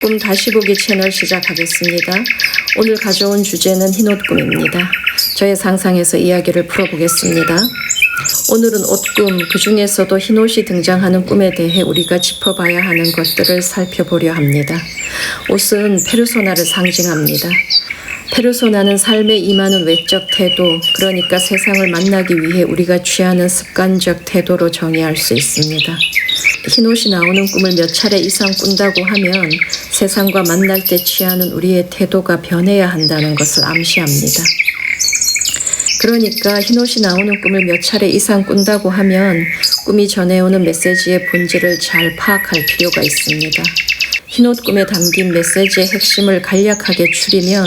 꿈 다시 보기 채널 시작하겠습니다. 오늘 가져온 주제는 흰옷 꿈입니다. 저의 상상에서 이야기를 풀어보겠습니다. 오늘은 옷꿈, 그 중에서도 흰옷이 등장하는 꿈에 대해 우리가 짚어봐야 하는 것들을 살펴보려 합니다. 옷은 페르소나를 상징합니다. 페르소나는 삶에 임하는 외적 태도, 그러니까 세상을 만나기 위해 우리가 취하는 습관적 태도로 정의할 수 있습니다. 흰옷이 나오는 꿈을 몇 차례 이상 꾼다고 하면 세상과 만날 때 취하는 우리의 태도가 변해야 한다는 것을 암시합니다. 그러니까 흰옷이 나오는 꿈을 몇 차례 이상 꾼다고 하면 꿈이 전해오는 메시지의 본질을 잘 파악할 필요가 있습니다. 흰옷 꿈에 담긴 메시지의 핵심을 간략하게 추리면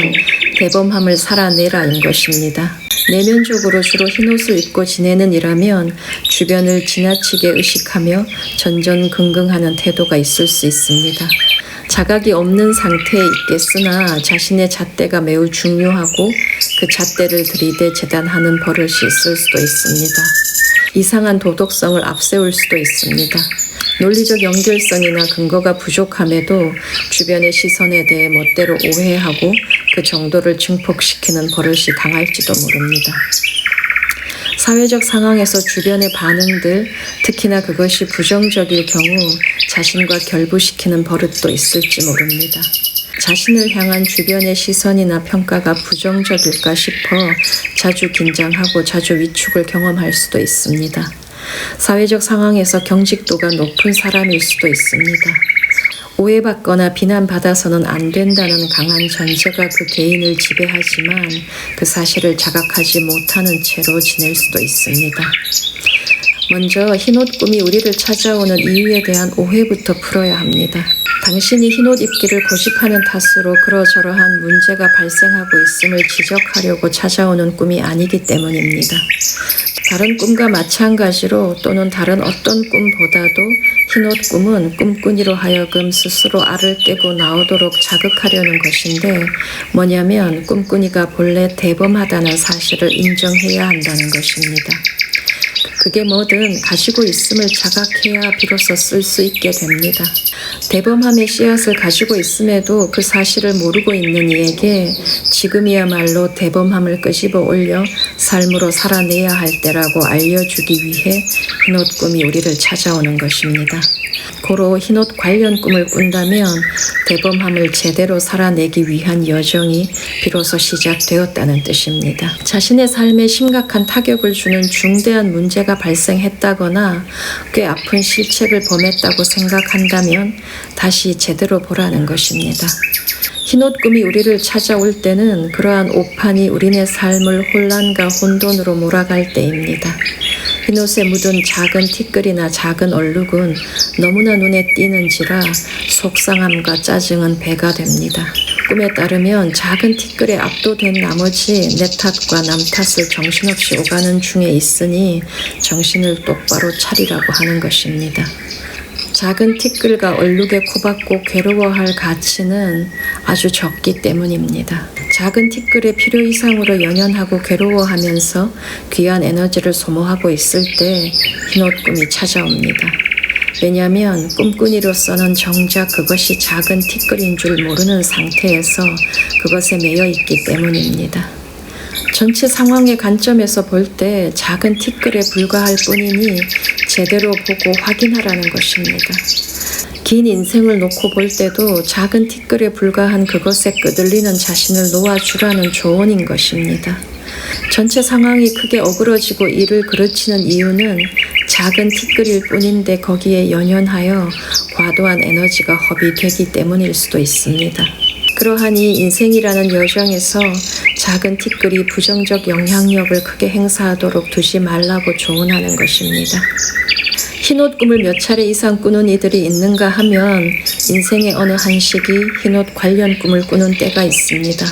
대범함을 살아내라인 것입니다. 내면적으로 주로 흰옷을 입고 지내는 이라면 주변을 지나치게 의식하며 전전긍긍하는 태도가 있을 수 있습니다. 자각이 없는 상태에 있겠으나 자신의 잣대가 매우 중요하고 그 잣대를 들이대 재단하는 버릇이 있을 수도 있습니다. 이상한 도덕성을 앞세울 수도 있습니다. 논리적 연결성이나 근거가 부족함에도 주변의 시선에 대해 멋대로 오해하고 그 정도를 증폭시키는 버릇이 강할지도 모릅니다. 사회적 상황에서 주변의 반응들, 특히나 그것이 부정적일 경우 자신과 결부시키는 버릇도 있을지 모릅니다. 자신을 향한 주변의 시선이나 평가가 부정적일까 싶어 자주 긴장하고 자주 위축을 경험할 수도 있습니다. 사회적 상황에서 경직도가 높은 사람일 수도 있습니다. 오해받거나 비난받아서는 안 된다는 강한 전제가 그 개인을 지배하지만 그 사실을 자각하지 못하는 채로 지낼 수도 있습니다. 먼저 흰옷 꿈이 우리를 찾아오는 이유에 대한 오해부터 풀어야 합니다. 당신이 흰옷 입기를 고집하는 탓으로 그러저러한 문제가 발생하고 있음을 지적하려고 찾아오는 꿈이 아니기 때문입니다. 다른 꿈과 마찬가지로 또는 다른 어떤 꿈보다도 흰옷 꿈은 꿈꾼이로 하여금 스스로 알을 깨고 나오도록 자극하려는 것인데 뭐냐면 꿈꾼이가 본래 대범하다는 사실을 인정해야 한다는 것입니다. 그게 뭐든 가지고 있음을 자각해야 비로소 쓸 수 있게 됩니다. 대범함의 씨앗을 가지고 있음에도 그 사실을 모르고 있는 이에게 지금이야말로 대범함을 끄집어 올려 삶으로 살아내야 할 때라고 알려주기 위해 흰옷 꿈이 우리를 찾아오는 것입니다. 고로 흰옷 관련 꿈을 꾼다면 대범함을 제대로 살아내기 위한 여정이 비로소 시작되었다는 뜻입니다. 자신의 삶에 심각한 타격을 주는 중대한 문제가 발생했다거나 꽤 아픈 실책을 범했다고 생각한다면 다시 제대로 보라는 것입니다. 흰옷 꿈이 우리를 찾아올 때는 그러한 오판이 우리네 삶을 혼란과 혼돈으로 몰아갈 때입니다. 흰옷에 묻은 작은 티끌이나 작은 얼룩은 너무나 눈에 띄는지라 속상함과 짜증은 배가 됩니다. 꿈에 따르면 작은 티끌에 압도된 나머지 내 탓과 남 탓을 정신없이 오가는 중에 있으니 정신을 똑바로 차리라고 하는 것입니다. 작은 티끌과 얼룩에 코박고 괴로워할 가치는 아주 적기 때문입니다. 작은 티끌에 필요 이상으로 연연하고 괴로워하면서 귀한 에너지를 소모하고 있을 때 흰옷 꿈이 찾아옵니다. 왜냐하면 꿈꾼이로서는 정작 그것이 작은 티끌인 줄 모르는 상태에서 그것에 매여 있기 때문입니다. 전체 상황의 관점에서 볼 때 작은 티끌에 불과할 뿐이니 제대로 보고 확인하라는 것입니다. 긴 인생을 놓고 볼 때도 작은 티끌에 불과한 그것에 끄들리는 자신을 놓아주라는 조언인 것입니다. 전체 상황이 크게 어그러지고 일을 그르치는 이유는 작은 티끌일 뿐인데 거기에 연연하여 과도한 에너지가 허비되기 때문일 수도 있습니다. 그러하니 인생이라는 여정에서 작은 티끌이 부정적 영향력을 크게 행사하도록 두지 말라고 조언하는 것입니다. 흰옷 꿈을 몇 차례 이상 꾸는 이들이 있는가 하면 인생의 어느 한 시기 흰옷 관련 꿈을 꾸는 때가 있습니다.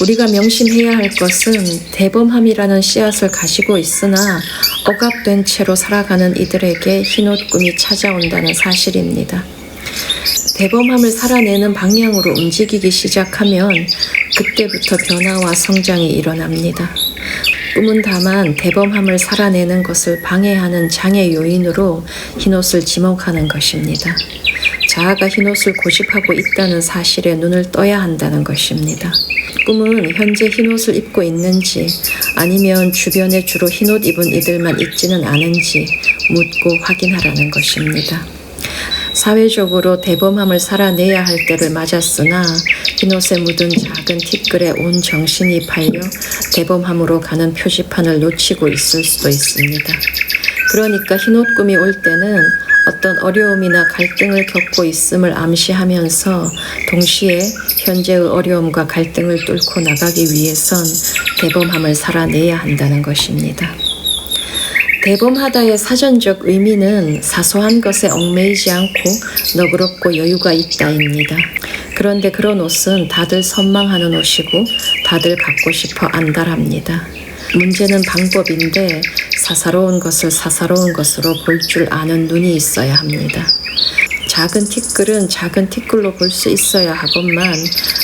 우리가 명심해야 할 것은 대범함이라는 씨앗을 가지고 있으나 억압된 채로 살아가는 이들에게 흰옷 꿈이 찾아온다는 사실입니다. 대범함을 살아내는 방향으로 움직이기 시작하면 그때부터 변화와 성장이 일어납니다. 꿈은 다만 대범함을 살아내는 것을 방해하는 장애 요인으로 흰옷을 지목하는 것입니다. 자아가 흰옷을 고집하고 있다는 사실에 눈을 떠야 한다는 것입니다. 꿈은 현재 흰옷을 입고 있는지 아니면 주변에 주로 흰옷 입은 이들만 있지는 않은지 묻고 확인하라는 것입니다. 사회적으로 대범함을 살아내야 할 때를 맞았으나 흰옷에 묻은 작은 티끌에 온 정신이 팔려 대범함으로 가는 표지판을 놓치고 있을 수도 있습니다. 그러니까 흰옷 꿈이 올 때는 어떤 어려움이나 갈등을 겪고 있음을 암시하면서 동시에 현재의 어려움과 갈등을 뚫고 나가기 위해선 대범함을 살아내야 한다는 것입니다. 대범하다의 사전적 의미는 사소한 것에 얽매이지 않고 너그럽고 여유가 있다입니다. 그런데 그런 옷은 다들 선망하는 옷이고 다들 갖고 싶어 안달합니다. 문제는 방법인데 사사로운 것을 사사로운 것으로 볼 줄 아는 눈이 있어야 합니다. 작은 티끌은 작은 티끌로 볼 수 있어야 하건만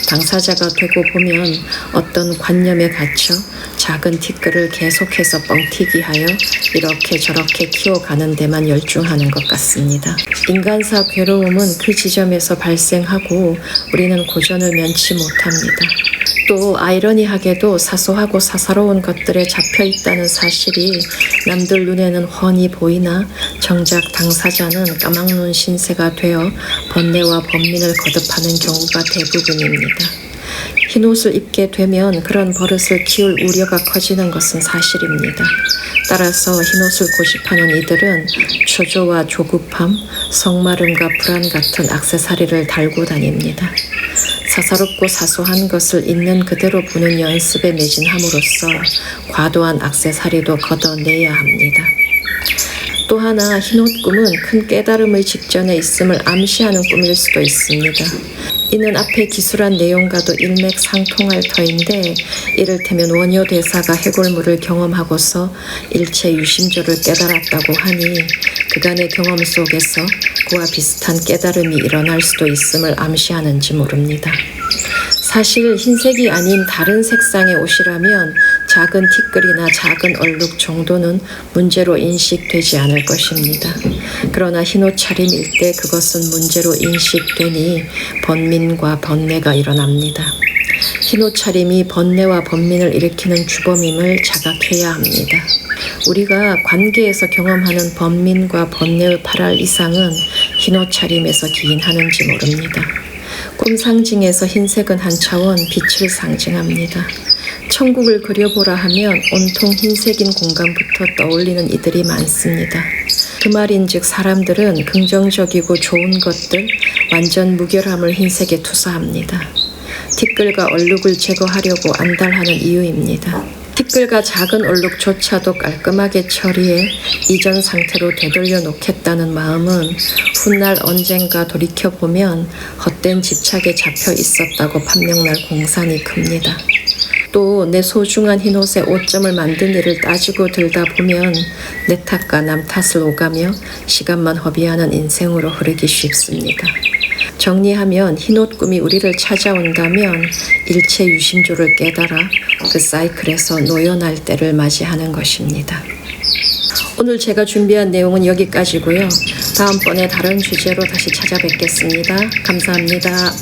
당사자가 되고 보면 어떤 관념에 갇혀 작은 티끌을 계속해서 뻥튀기 하여 이렇게 저렇게 키워가는 데만 열중하는 것 같습니다. 인간사 괴로움은 그 지점에서 발생하고 우리는 고전을 면치 못합니다. 또 아이러니하게도 사소하고 사사로운 것들에 잡혀있다는 사실이 남들 눈에는 훤히 보이나 정작 당사자는 까막눈 신세가 되어 번뇌와 번민을 거듭하는 경우가 대부분입니다. 흰옷을 입게 되면 그런 버릇을 키울 우려가 커지는 것은 사실입니다. 따라서 흰옷을 고집하는 이들은 초조와 조급함, 성마름과 불안 같은 액세서리를 달고 다닙니다. 사사롭고 사소한 것을 있는 그대로 보는 연습에 매진함으로써 과도한 액세서리도 걷어내야 합니다. 또 하나 흰옷 꿈은 큰 깨달음의 직전에 있음을 암시하는 꿈일 수도 있습니다. 이는 앞에 기술한 내용과도 일맥상통할 터인데 이를테면 원효 대사가 해골물을 경험하고서 일체 유심조를 깨달았다고 하니 그간의 경험 속에서 그와 비슷한 깨달음이 일어날 수도 있음을 암시하는지 모릅니다. 사실 흰색이 아닌 다른 색상의 옷이라면 작은 티끌이나 작은 얼룩 정도는 문제로 인식되지 않을 것입니다. 그러나 흰옷 차림일 때 그것은 문제로 인식되니 번민과 번뇌가 일어납니다. 흰옷 차림이 번뇌와 번민을 일으키는 주범임을 자각해야 합니다. 우리가 관계에서 경험하는 번민과 번뇌의 8할 이상은 흰옷 차림에서 기인하는지 모릅니다. 꿈 상징에서 흰색은 한 차원 빛을 상징합니다. 천국을 그려보라 하면 온통 흰색인 공간부터 떠올리는 이들이 많습니다. 그 말인즉 사람들은 긍정적이고 좋은 것들, 완전 무결함을 흰색에 투사합니다. 티끌과 얼룩을 제거하려고 안달하는 이유입니다. 티끌과 작은 얼룩조차도 깔끔하게 처리해 이전 상태로 되돌려 놓겠다는 마음은 훗날 언젠가 돌이켜보면 헛된 집착에 잡혀 있었다고 판명날 공산이 큽니다. 또 내 소중한 흰옷에 오점을 만든 일을 따지고 들다 보면 내 탓과 남 탓을 오가며 시간만 허비하는 인생으로 흐르기 쉽습니다. 정리하면 흰옷 꿈이 우리를 찾아온다면 일체 유심조를 깨달아 그 사이클에서 노연할 때를 맞이하는 것입니다. 오늘 제가 준비한 내용은 여기까지고요. 다음번에 다른 주제로 다시 찾아뵙겠습니다. 감사합니다.